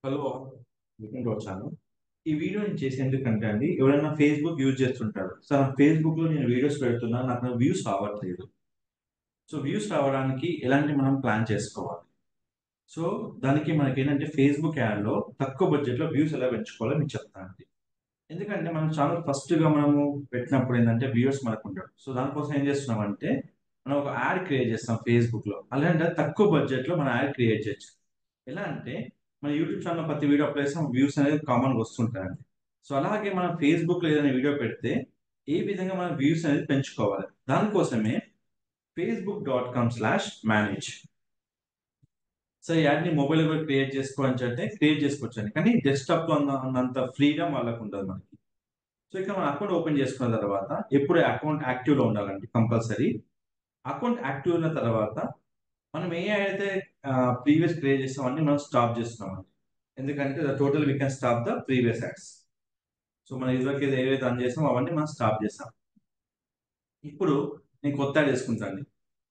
Hello, welcome to our channel. ఈ video నేను చేసి ఎందుకంటే అండి, ఎవరైనా ఫేస్బుక్ యూజ్ చేస్తుంటారు. సో నా ఫేస్బుక్ లో నేను వీడియోస్ పెడుతున్నా, నాకు వ్యూస్ రావట్లేదు. సో వ్యూస్ రావడానికి ఎలాంటి మనం ప్లాన్ చేసుకోవాలి. సో దానికి మనకి ఏంటంటే ఫేస్బుక్ యాడ్ లో తక్కువ బడ్జెట్ లో వ్యూస్ ఎలా పెంచుకోవాలో మీకు చెప్తానండి. ఎందుకంటే మనం ఛానల్ ఫస్ట్ గా మనము పెట్టినప్పుడు ఏంటంటే వ్యూవర్స్ మనకు ఉంటారు. సో దానికోసం ఏం చేస్తున్నామంటే మనం ఒక యాడ్ క్రియేట్ చేస్తాం ఫేస్బుక్ లో. అలాంటి తక్కువ బడ్జెట్ లో మనం యాడ్ క్రియేట్ చేయొచ్చు. ఎలా అంటే మన యూట్యూబ్ ఛానల్ ప్రతి వీడియో అప్లోడ్ చేస్తే వ్యూస్ అనేది కామన్ గా వస్తుంటాయండి. సో అలాగే మనం ఫేస్బుక్ లో ఏదైనా వీడియో పెడితే ఏ విధంగా మనం వ్యూస్ అనేది పెంచుకోవాలి. దానికోసమే facebook.com/manage. సో ఈ యాడ్ ని మొబైల్ కూడా క్రియేట్ చేసుకోవచ్చు అంటే క్రియేట్ చేసుకోవచ్చు, కానీ డెస్క్టాప్ లో ఉన్నంత ఫ్రీడమ్ వాళ్ళకు ఉండదు మనకి. సో ఇక్కడ మన అకౌంట్ ఓపెన్ చేసుకున్న తర్వాత ఎప్పుడు అకౌంట్ యాక్టివ్ లో ఉండాలండి కంపల్సరీ. అకౌంట్ యాక్టివ్ ఉన్న తర్వాత మనం ఏ అయితే ప్రీవియస్ క్రియేట్ చేస్తామని మనం స్టాప్ చేస్తున్నాం. ఎందుకంటే total we can stop the previous ads. So మనం ఇదివరకు ఏవైతే రన్ చేసామో అవన్నీ మనం స్టాప్ చేస్తాం. ఇప్పుడు నేను కొత్త యాడ్ వేసుకుంటాను.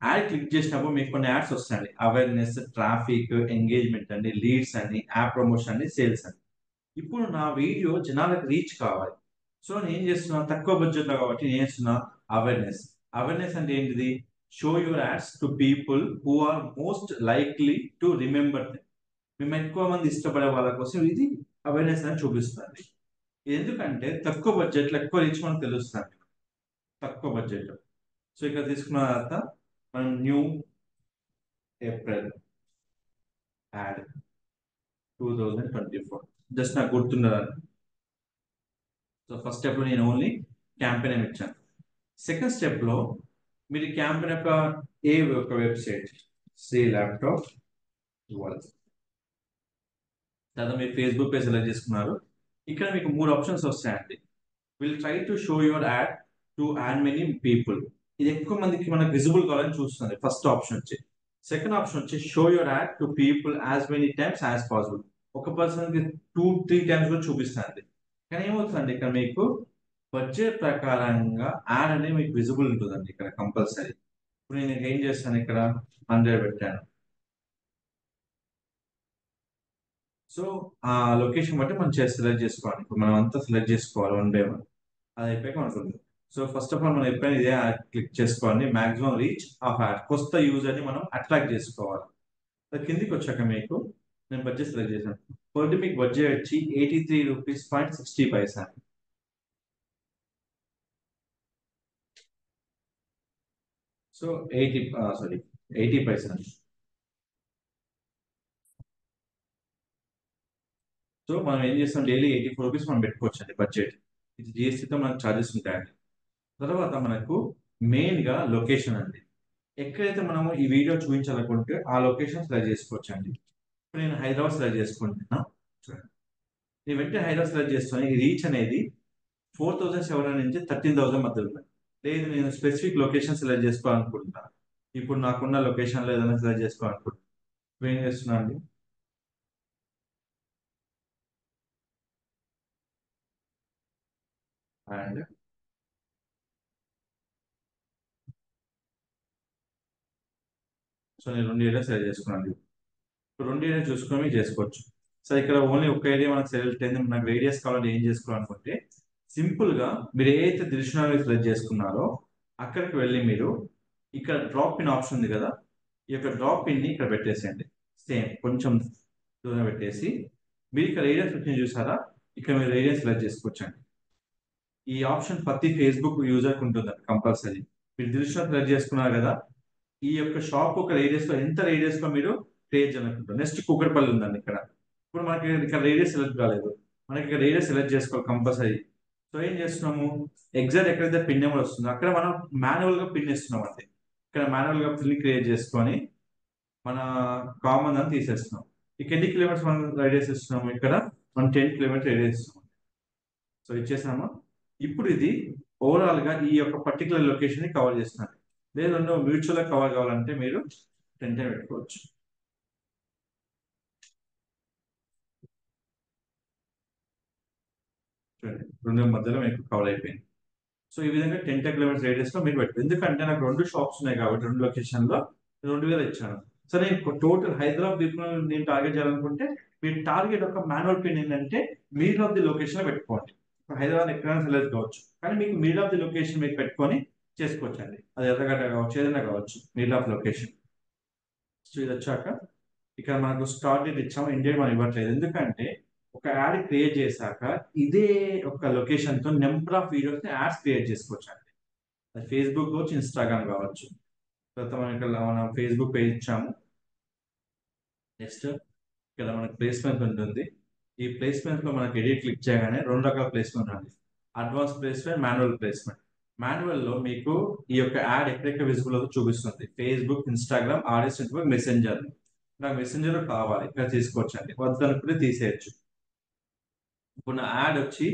యాడ్ క్లిక్ చేసినప్పుడు మీకు కొన్ని యాడ్స్ వస్తాయండి. అవేర్నెస్, ట్రాఫిక్, ఎంగేజ్మెంట్ అండి, లీడ్స్ అని, యాప్ ప్రమోషన్ అని, సేల్స్ అని. ఇప్పుడు నా వీడియో జనాలకు రీచ్ కావాలి. సో నేను ఏం చేస్తున్నా, తక్కువ బడ్జెట్ లో కాబట్టి నేను చేస్తున్నా అవేర్నెస్. అవేర్నెస్ అంటే ఏంటిది? Show your ads to people who are most likely to remember them. మేము ఎక్కువ మంది ఇష్టపడే వాళ్ళ కోసం ఇది అవేర్నెస్ అని చూపిస్తుంది. ఎందుకంటే తక్కువ బడ్జెట్ లో ఎక్కువ రీచ్ మనకు తెలుస్తుంది. తక్కువ బడ్జెట్. సో ఇక్కడ తీసుకున్న తర్వాత మనం న్యూ ఏప్రిల్ యాడ్ 2024 జస్ట్ నాకు గుర్తుండదని. సో ఫస్ట్ స్టెప్ లో నేను ఓన్లీ క్యాంపెయిన్ అని ఇచ్చాను. సెకండ్ స్టెప్ లో మీరు క్యాంపెయిన్ యొక్క ఏ ఒక వెబ్సైట్ శ్రీ ల్యాప్టాప్ వరల్డ్ తర్వాత మీరు ఫేస్బుక్ పేజ్ సెలెక్ట్ చేసుకున్నారు. ఇక్కడ మీకు మూడు ఆప్షన్స్ వస్తాయండి. Will try to show your add to add many people. ఇది ఎక్కువ మందికి మనకు విజిబుల్ కావాలని చూస్తుంది ఫస్ట్ ఆప్షన్ వచ్చి. సెకండ్ ఆప్షన్ వచ్చి show your add to people as many times as possible. ఒక పర్సన్ కి 2-3 టైమ్స్ కూడా చూపిస్తుంది. కానీ ఏమవుతుందండి, ఇక్కడ మీకు బడ్జెట్ ప్రకారంగా యాడ్ అనేది మీకు విజిబుల్ ఉంటుందండి ఇక్కడ కంపల్సరీ. ఇప్పుడు నేను ఏం చేస్తాను, ఇక్కడ 100 పెట్టాను. సో ఆ లొకేషన్ బట్టి మనం సెలెక్ట్ చేసుకోవాలి. ఇప్పుడు మనం అంతా సెలెక్ట్ చేసుకోవాలి వన్ బై వన్. అది అయిపోయాక మనకు. సో ఫస్ట్ ఆఫ్ ఆల్ మనం ఎప్పుడైనా ఇదే క్లిక్ చేసుకోవాలి. మాక్సిమం రీచ్ ఆఫ్ యాడ్, కొత్త యూజర్ ని మనం అట్రాక్ట్ చేసుకోవాలి. అది కిందికి వచ్చాక మీకు నేను బడ్జెట్ సెలెక్ట్ చేశాను. పర్ డే మీకు బడ్జెట్ వచ్చి ₹83.60. సో 80 పైసా. సో మనం ఏం చేస్తాం, డైలీ ₹84 మనం పెట్టుకోవచ్చు అండి బడ్జెట్. ఇది జిఎస్టీతో మనకు ఛార్జెస్ ఉంటాయండి. తర్వాత మనకు మెయిన్ గా లొకేషన్ అండి. ఎక్కడైతే మనము ఈ వీడియో చూపించాలనుకుంటే ఆ లొకేషన్ సెలెక్ట్ చేసుకోవచ్చు అండి. ఇప్పుడు నేను హైదరాబాద్ సెలెక్ట్ చేసుకుంటున్నా. చూడండి, నేను వెంటనే హైదరాబాద్ సెలెక్ట్ చేస్తాను. ఈ రీచ్ అనేది 4,700 నుంచి 13,000 మధ్యలో ఉంది. లేదు నేను స్పెసిఫిక్ లొకేషన్ సెలెక్ట్ చేసుకోవాలనుకుంటున్నాను. ఇప్పుడు నాకున్న లొకేషన్ లో ఏదైనా సెలెక్ట్ చేసుకోవాలనుకుంటున్నాను. ఇప్పుడు ఏం చేస్తున్నా అండి, అండ్ సో నేను రెండు ఏరియా సెలెక్ట్ చేసుకున్నాను. ఇప్పుడు రెండు ఏరియా చూసుకొని మీరు చేసుకోవచ్చు. సో ఇక్కడ ఓన్లీ ఒక ఏరియా మనకు సెలెక్ట్ అయింది. మనకు రేడియస్ కావాలంటే ఏం చేసుకోవాలనుకుంటే సింపుల్ గా మీరు ఏ అయితే దృశ్యాన్ని సెలెక్ట్ చేసుకున్నారో అక్కడికి వెళ్ళి మీరు ఇక్కడ డ్రాప్ పిన్ ఆప్షన్ ఉంది కదా, ఈ యొక్క డ్రాప్ పిన్ ని ఇక్కడ పెట్టేసేయండి. సేమ్ కొంచెం దూరం పెట్టేసి మీరు ఇక్కడ రేడియస్ సెలెక్ట్ చూసారా, ఇక్కడ మీరు రేడియస్ సెలెక్ట్ చేసుకోవచ్చండి. ఈ ఆప్షన్ ప్రతి ఫేస్బుక్ యూజర్ కి ఉంటుంది కంపల్సరీ. మీరు దృశ్యం సెలెక్ట్ చేసుకున్నారు కదా, ఈ యొక్క షాప్ ఒక రేడియస్ లో ఎంత రేడియస్ లో మీరు క్రియేట్ చేయాలనుకుంటారు. నెక్స్ట్ కూకట్పల్లి ఉందండి ఇక్కడ. ఇప్పుడు మనకి ఇక్కడ రేడియస్ సెలెక్ట్ కాలేదు, మనకి ఇక్కడ రేడియస్ సెలెక్ట్ చేసుకోవాలి కంపల్సరీ. సో ఏం చేస్తున్నాము, ఎగ్జాక్ట్ ఎక్కడైతే పిన్ నెంబర్ వస్తుందో అక్కడ మనం మాన్యువల్ గా పిన్ ఇస్తున్నాం అంతే. ఇక్కడ మాన్యువల్ గా పిన్ క్రియేట్ చేసుకొని మన కామన్ అని తీసేస్తున్నాం. ఇక ఎన్ని కిలోమీటర్స్ మనం రేడియస్ ఇస్తున్నాము, ఇక్కడ మనం 10 కిలోమీటర్ రేడియస్ ఇస్తున్నాం. సో ఇచ్చేసామా. ఇప్పుడు ఇది ఓవరాల్ గా ఈ యొక్క పర్టికులర్ లొకేషన్ ని కవర్ చేస్తున్నాను. లేదు మ్యూచువల్ గా కవర్ కావాలంటే మీరు 10 పెట్టుకోవచ్చు. చూడండి, రెండు మధ్యలో మీకు కవర్ అయిపోయింది. సో ఈ విధంగా 10 కిలోమీటర్స్ రేడియస్ లో మీరు పెట్టు. ఎందుకంటే నాకు రెండు షాప్స్ ఉన్నాయి కాబట్టి రెండు లొకేషన్ లో 2,000 ఇచ్చాను. సరే టోటల్ హైదరాబాద్ పీపుల్ నేను టార్గెట్ చేయాలనుకుంటే మీ టార్గెట్ ఒక మాన్యువల్ పిన్ ఏంటంటే మిడిల్ ఆఫ్ ది లొకేషన్ పెట్టుకోండి. హైదరాబాద్ ఎక్కడైనా సెలెక్ట్ కావచ్చు, కానీ మీకు మిడిల్ ఆఫ్ ది లొకేషన్ మీకు పెట్టుకొని చేసుకోవచ్చు అండి. అది ఎర్రగడ్డ కావచ్చు, ఏదైనా కావచ్చు, మిడిల్ ఆఫ్ లొకేషన్. సో ఇది వచ్చాక ఇక్కడ మనకు స్టార్ట్ డేట్ ఇచ్చాము, ఎండ్ డేట్ మనం ఇవ్వట్లేదు. ఎందుకంటే ఒక యాడ్ క్రియేట్ చేశాక ఇదే ఒక లొకేషన్ తో number of videos ads create చేసుకోవచ్చు అండి. అది ఫేస్బుక్ కావచ్చు, ఇన్స్టాగ్రామ్ కావచ్చు. తర్వాత మనం ఇక్కడ మనం ఫేస్బుక్ పేజ్ ఇచ్చాము. నెక్స్ట్ ఇక్కడ మనకి ప్లేస్మెంట్ ఉంటుంది. ఈ ప్లేస్మెంట్ లో మనకి ఎడిట్ క్లిక్ చేయగానే రెండు రకాల ప్లేస్మెంట్ ఉంది. Advance placement, manual placement. Manual లో మీకు ఈ యొక్క యాడ్ ఎక్కడెక్కడ విజిబుల్ అవుతుందో చూపిస్తుంది. Facebook, Instagram, RS network, messenger. నాకు మెసెంజర్ కావాలి, ఇక్కడ తీసుకోవచ్చు అండి. వద్దనుకుంటే తీసేయచ్చు. ఇప్పుడు నా యాడ్ వచ్చి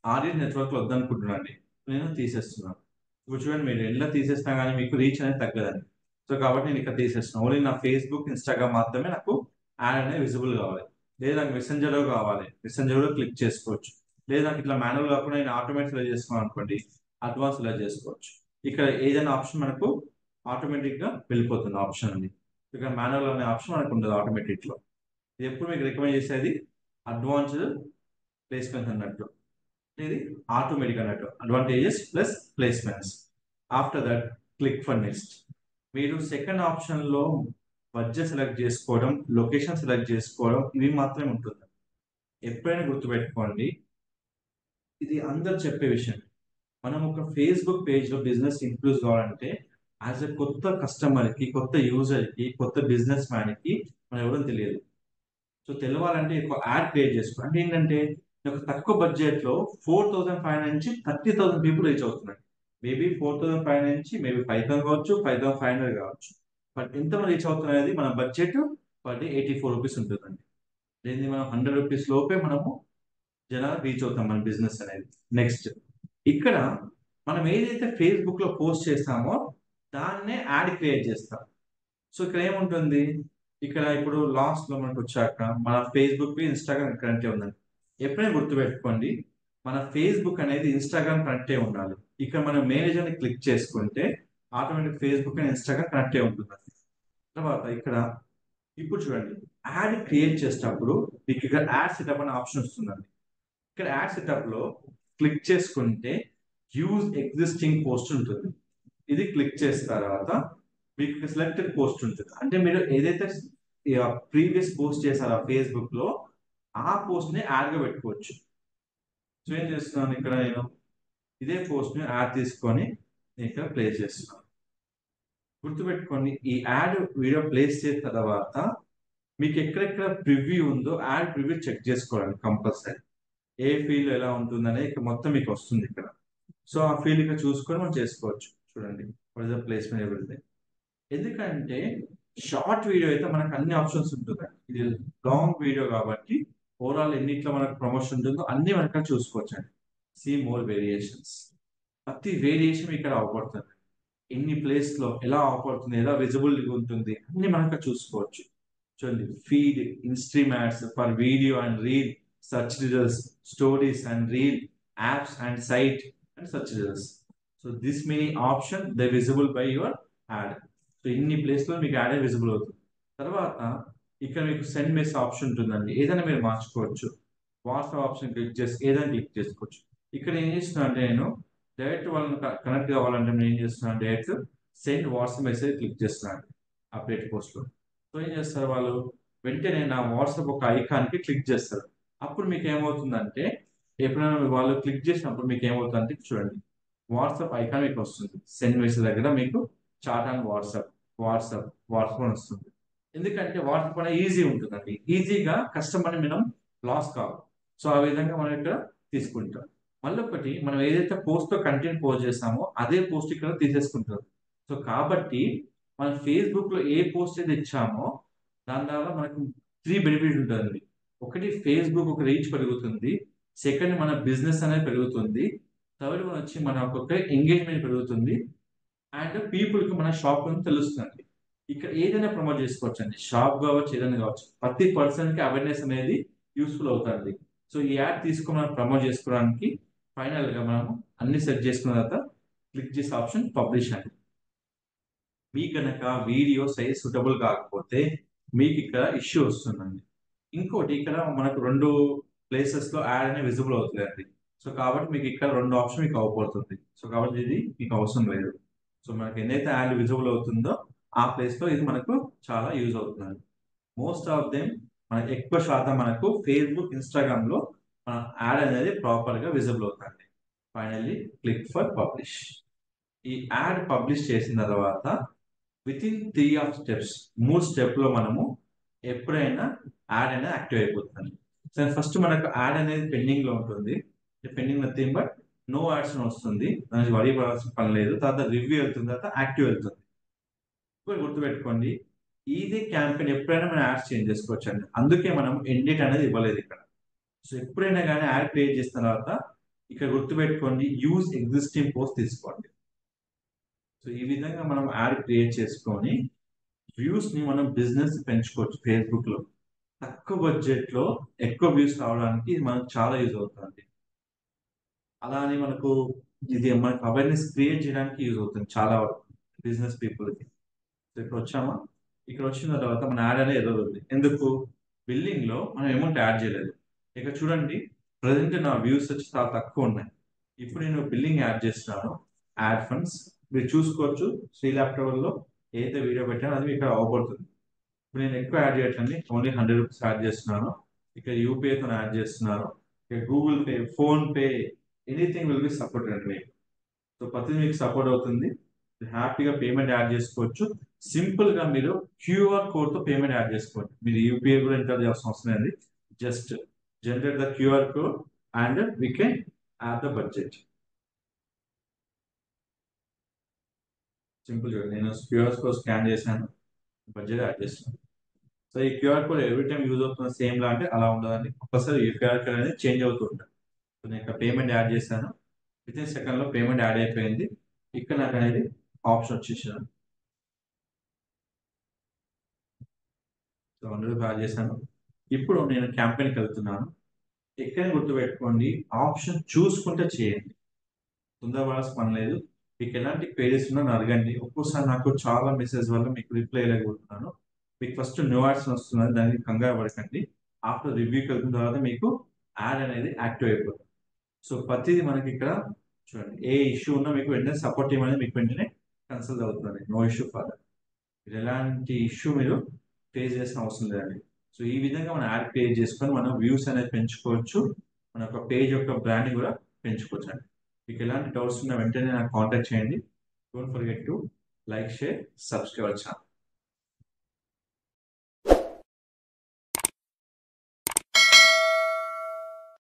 ఆర్ఎస్ నెట్వర్క్ లో వద్దనుకుంటున్నాను, నేను తీసేస్తున్నాను. ఇప్పుడు చూడండి, మీరు ఎలా తీసేసినా కానీ మీకు రీచ్ అనేది తగ్గదండి. సో కాబట్టి నేను ఇక్కడ తీసేస్తున్నాను. ఓన్లీ నా ఫేస్బుక్, ఇన్స్టాగ్రామ్ మాత్రమే నాకు యాడ్ అనేది విజిబుల్ కావాలి. లేదా నాకు మెసెంజర్ కావాలి, మెసెంజర్ లో క్లిక్ చేసుకోవచ్చు. లేదా నాకు ఇట్లా మాన్యువల్ కాకుండా నేను ఆటోమేటిక్ సెలెక్ట్ చేసుకోవాలి అనుకోండి, అడ్వాన్స్ సెలెక్ట్ చేసుకోవచ్చు. ఇక్కడ ఏదైనా ఆప్షన్ మనకు ఆటోమేటిక్ గా వెళ్ళిపోతుంది ఆప్షన్ అని. ఇక్కడ మాన్యువల్ అనే ఆప్షన్ మనకు ఉండదు ఆటోమేటిక్ లో. ఇది ఎప్పుడు మీకు రికమెండ్ చేసేది అడ్వాన్స్డ్ ప్లేస్మెంట్ అన్నట్టు, ఇది ఆటోమేటిక్ అన్నట్టు. Advantages plus placements. After that click for next. మీరు సెకండ్ ఆప్షన్ లో బడ్జెట్ సెలెక్ట్ చేసుకోవడం, లొకేషన్ సెలెక్ట్ చేసుకోవడం, ఇవి మాత్రమే ఉంటుంది. ఎప్పుడైనా గుర్తుపెట్టుకోండి, ఇది అందరు చెప్పే విషయం. మనం ఒక ఫేస్బుక్ పేజ్ లో బిజినెస్ ఇంక్లూజ్ కావాలంటే యాజ్ ఎ కొత్త కస్టమర్ కి, కొత్త యూజర్ కి, కొత్త బిజినెస్ మ్యాన్ కి మనం ఎవరో తెలియదు. సో తెలవాలంటే ఒక యాడ్ క్రియేట్ చేసుకో. అంటే ఏంటంటే ఒక తక్కువ బడ్జెట్ లో 4,500 నుంచి 30,000 పీపుల్ రీచ్ అవుతున్నాయి. మేబీ 4,500 నుంచి మేబీ 5,000 కావచ్చు, 5,500 కావచ్చు. బట్ ఎంతమంది రీచ్ అవుతున్నది మన బడ్జెట్ పర్ డే 84 రూపీస్ ఉంటుందండి. దీన్ని మనం 100 రూపీస్ లోపే మనము జనాలు రీచ్ అవుతాం మన బిజినెస్ అనేది. నెక్స్ట్ ఇక్కడ మనం ఏదైతే ఫేస్బుక్ లో పోస్ట్ చేస్తామో దాన్నే యాడ్ క్రియేట్ చేస్తాం. సో ఇక్కడ ఏముంటుంది, ఇక్కడ ఇప్పుడు లాస్ట్ లో మనకు వచ్చాక మన ఫేస్బుక్, ఇన్స్టాగ్రామ్ కనెక్ట్ ఉందండి. ఎప్పుడైనా గుర్తుపెట్టుకోండి, మన ఫేస్బుక్ అనేది ఇన్స్టాగ్రామ్ కనెక్ట్ అయి ఉండాలి. ఇక్కడ మనం మేనేజర్ ని క్లిక్ చేసుకుంటే automatic Facebook and Instagram connect అయి ఉంటుంది. తర్వాత ఇక్కడ ఇప్పుడు చూడండి, యాడ్ క్రియేట్ చేసేటప్పుడు మీకు ఇక్కడ యాడ్ సెటప్ అనే ఆప్షన్ వస్తుందండి. ఇక్కడ యాడ్ సెటప్ లో క్లిక్ చేసుకుంటే యూజ్ ఎగ్జిస్టింగ్ పోస్ట్ ఉంటుంది. ఇది క్లిక్ చేసిన తర్వాత మీకు సెలెక్టెడ్ పోస్ట్ ఉంటుంది. అంటే మీరు ఏదైతే ప్రీవియస్ పోస్ట్ చేశారో ఫేస్బుక్ లో, ఆ పోస్ట్ ని యాడ్ గా పెట్టుకోవచ్చు. సో ఏం చేస్తున్నాను, ఇక్కడ నేను ఇదే పోస్ట్ ని యాడ్ తీసుకొని ఇక్కడ ప్లేస్ చేస్తున్నాను. గుర్తుపెట్టుకోండి, ఈ యాడ్ వీడియో ప్లేస్ చేసిన తర్వాత మీకు ఎక్కడెక్కడ ప్రివ్యూ ఉందో యాడ్ ప్రివ్యూ చెక్ చేసుకోవాలి కంపల్సరీ. ఏ ఫీల్డ్ ఎలా ఉంటుందనే ఇక్కడ మొత్తం మీకు వస్తుంది ఇక్కడ. సో ఆ ఫీల్డ్ ఇక్కడ చూసుకొని మనం చేసుకోవచ్చు. చూడండి, ఫర్ ద ప్లేస్మెంట్ ఎవరిథింగ్. ఎందుకంటే షార్ట్ వీడియో అయితే మనకు అన్ని ఆప్షన్స్ ఉంటుంది. ఇది లాంగ్ వీడియో కాబట్టి ఓవరాల్ ఎన్నిట్లో మనకు ప్రమోషన్ ఉంటుందో అన్ని మనకు చూసుకోవచ్చు అండి. See more variations. ప్రతి వేరియేషన్ ఇక్కడ అవపడుతుంది. ఎన్ని ప్లేస్ లో ఎలా అవపడుతుంది, ఎలా విజిబుల్ ఉంటుంది, అన్ని మనకు చూసుకోవచ్చు. చూడండి, feed, in-stream ads for video and reel, search results, stories and reel, apps and site and search results. So this many option they visible by your ad. So ఇన్ని ప్లేస్ లో మీకు యాడ్ విజిబుల్ అవుతుంది. తర్వాత ఇక్కడ మీకు send message option ఉంటుందండి. ఏదైనా మీరు మార్చుకోవచ్చు. వాట్సాప్ ఆప్షన్ క్లిక్ చేసి ఏదైనా క్లిక్ చేసుకోవచ్చు. ఇక్కడ ఏం చేస్తున్నా అంటే నేను డైరెక్ట్ వాళ్ళని కనెక్ట్ కావాలంటే నేను ఏం చేస్తున్నాను, direct send WhatsApp message click చేస్తున్నాను అప్డేట్ పోస్ట్ లో. సో ఏం చేస్తారు వాళ్ళు, వెంటనే నా వాట్సాప్ ఒక ఐకాన్ కి క్లిక్ చేస్తారు. అప్పుడు మీకు ఏమవుతుందంటే ఎప్పుడైనా వాళ్ళు క్లిక్ చేసినప్పుడు మీకు ఏమవుతుందంటే చూడండి, వాట్సాప్ ఐకాన్ మీకు వస్తుంది. సెండ్ మెసేజ్ దగ్గర మీకు chat and WhatsApp, WhatsApp WhatsApp అని వస్తుంది. ఎందుకంటే వాట్సాప్ అనేది ఈజీ ఉంటుందండి. ఈజీగా కస్టమర్ని మనం లాస్ కావు. సో ఆ విధంగా మనం ఇక్కడ తీసుకుంటాం. మళ్ళీ ఒకటి, మనం ఏదైతే పోస్ట్ తో కంటెంట్ పోస్ట్ చేస్తామో అదే పోస్ట్ ఇక్కడ తీసేసుకుంటారు. సో కాబట్టి మనం ఫేస్బుక్ లో ఏ పోస్ట్ అయితే ఇచ్చామో దాని ద్వారా మనకు 3 బెనిఫిట్ ఉంటుంది. ఒకటి, ఫేస్బుక్ ఒక రీచ్ పెరుగుతుంది. సెకండ్, మన బిజినెస్ అనేది పెరుగుతుంది. థర్డ్ వన్ వచ్చి మన ఒక్కొక్క ఎంగేజ్మెంట్ పెరుగుతుంది. అండ్ పీపుల్ కి మన షాప్ గురించి తెలుస్తుంది. ఇక్కడ ఏదైనా ప్రమోట్ చేసుకోవచ్చు అండి, షాప్ కావచ్చు, ఏదైనా కావచ్చు. ప్రతి పర్సన్ కి అవేర్నెస్ అనేది యూస్ఫుల్ అవుతుంది. సో ఈ యాడ్ తీసుకుని మనం ప్రమోట్ చేసుకోవడానికి ఫైనల్ గా మనం అన్ని సెట్ చేసుకున్న తర్వాత క్లిక్ చేసే ఆప్షన్ పబ్లిష్ అండి. మీకు కనుక వీడియో సైజ్ సూటబుల్ కాకపోతే మీకు ఇక్కడ ఇష్యూ వస్తుందండి. ఇంకోటి ఇక్కడ మనకు రెండు ప్లేసెస్ లో యాడ్ అనేది విజిబుల్ అవుతుందండి. సో కాబట్టి మీకు ఇక్కడ రెండు ఆప్షన్ మీకు అవబోతుంది. సో కాబట్టి ఇది మీకు అవసరం లేదు. సో మనకి ఎన్నైతే యాడ్ విజిబుల్ అవుతుందో ఆ ప్లేస్ లో ఇది మనకు చాలా యూజ్ అవుతుంది. మోస్ట్ ఆఫ్ దెమ్ మనకి ఎక్కువ శాతం మనకు ఫేస్బుక్, ఇన్స్టాగ్రామ్ లో మన యాడ్ అనేది ప్రాపర్ గా విజిబుల్ అవుతుంది. Finally click for publish. ఈ యాడ్ పబ్లిష్ చేసిన తర్వాత విత్ ఇన్ 3 మూడు స్టెప్ లో మనము ఎప్పుడైనా యాడ్ అనేది యాక్టివ్ అయిపోతుంది. సో ఫస్ట్ మనకు యాడ్ అనేది పెండింగ్ లో ఉంటుంది. Pending nothing but no ads అని వస్తుంది. దానికి వరి పడాల్సిన పని లేదు. తర్వాత రివ్యూ వెళ్తుంది, తర్వాత యాక్టివ్ వెళ్తుంది. ఇప్పుడు గుర్తుపెట్టుకోండి, ఇదే క్యాంపెయిన్ ఎప్పుడైనా మనం యాడ్స్ చేంజ్ చేసుకోవచ్చు అండి. అందుకే మనం ఎండ్ అనేది ఇవ్వలేదు ఇక్కడ. సో ఎప్పుడైనా కానీ యాడ్ క్రియేట్ చేసిన తర్వాత ఇక్కడ గుర్తుపెట్టుకోండి, యూజ్ ఎగ్జిస్టింగ్ పోస్ట్ తీసుకోండి. సో ఈ విధంగా మనం యాడ్ క్రియేట్ చేసుకొని వ్యూస్ ని మనం బిజినెస్ పెంచుకోవచ్చు. ఫేస్బుక్ లో తక్కువ బడ్జెట్ లో ఎక్కువ వ్యూస్ రావడానికి ఇది మనకు చాలా యూజ్ అవుతుంది. అలానే మనకు ఇది మనకు అవేర్నెస్ క్రియేట్ చేయడానికి యూజ్ అవుతుంది చాలా బిజినెస్ పీపుల్ కి. సో ఇక్కడ వచ్చామా, ఇక్కడ వచ్చిన తర్వాత మన యాడ్ అనేది ఎదుగుతుంది. ఎందుకు? బిల్లింగ్ లో మనం అమౌంట్ యాడ్ చేయలేదు. ఇక్కడ చూడండి, ప్రజెంట్ నా వ్యూస్ వచ్చి చాలా తక్కువ ఉన్నాయి. ఇప్పుడు నేను బిల్లింగ్ యాడ్ చేస్తున్నాను. యాడ్ ఫండ్స్ మీరు చూసుకోవచ్చు. శ్రీ ల్యాప్టాప్ లో ఏదైతే వీడియో పెట్టానో అది మీకు ఇక్కడ అవబడుతుంది. ఇప్పుడు నేను ఎక్కువ యాడ్ చేయట్లండి, ఓన్లీ 100 రూపీస్ యాడ్ చేస్తున్నాను. ఇక్కడ యూపీఐతో యాడ్ చేస్తున్నాను. ఇక్కడ Google pay, phone pay, anything will be support అండి మీకు. సో ప్రతిదీ మీకు సపోర్ట్ అవుతుంది. హ్యాపీగా పేమెంట్ యాడ్ చేసుకోవచ్చు. సింపుల్ గా మీరు క్యూఆర్ కోడ్ తో పేమెంట్ యాడ్ చేసుకోవచ్చు. మీరు యూపీఐ కూడా ఎంటర్ చేయాల్సిన అవసరం లేదు. Just generate the QR code and we can add the budget. Simple గా నేను క్యూఆర్ కోడ్ స్కాన్ చేశాను, బడ్జెట్ యాడ్ చేస్తాను. సో ఈ QR code every time use అవుతున్న సేమ్ లా అంటే అలా ఉండదండి. ఒక్కసారి ఈ క్యూఆర్ కోడ్ అనేది చేంజ్ అవుతూ ఉంటుంది. సో నేను ఇక్కడ పేమెంట్ యాడ్ చేశాను. విత్ ఇన్ సెకండ్ లో పేమెంట్ యాడ్ అయిపోయింది. ఇక్కడ నాకు అనేది ఆప్షన్ వచ్చేసాను. సో 100 రూపాయలు యాడ్ చేశాను. ఇప్పుడు నేను క్యాంపెయిన్కి వెళ్తున్నాను. ఎక్కడ గుర్తుపెట్టుకోండి, ఆప్షన్ చూసుకుంటే చేయండి. తొందరపడాల్సిన పని లేదు. మీకు ఎలాంటి క్వైరీస్ ఉన్నా నన్ను అడగండి. ఒక్కోసారి నాకు చాలా మెసేజ్ వల్ల మీకు రిప్లై ఇవ్వలేకపోతున్నాను. మీకు ఫస్ట్ న్యూ యాడ్స్ వస్తున్నది, దానికి కంగారు పడకండి. ఆఫ్టర్ రివ్యూకి వెళ్తున్న తర్వాత మీకు యాడ్ అనేది యాక్టివ్ అయిపోతుంది. సో ప్రతిదీ మనకి ఇక్కడ చూడండి, ఏ ఇష్యూ ఉన్నా మీకు వెంటనే సపోర్ట్ టీమ్ అనేది మీకు వెంటనే కన్సల్ట్ అవుతుంది. No issue further. మీరు ఎలాంటి ఇష్యూ మీరు ఫేస్ చేసిన అవసరం లేదండి. సో ఈ విధంగా మనం యాడ్ క్రియేట్ చేసుకొని మనం వ్యూస్ అనేది పెంచుకోవచ్చు. మన యొక్క పేజ్ యొక్క బ్రాండ్ కూడా పెంచుకోవచ్చు అండి. మీకు ఎలాంటి డౌట్స్ ఉన్నా వెంటనే నాకు కాంటాక్ట్ చేయండి. Don't forget to like, share, subscribe channel.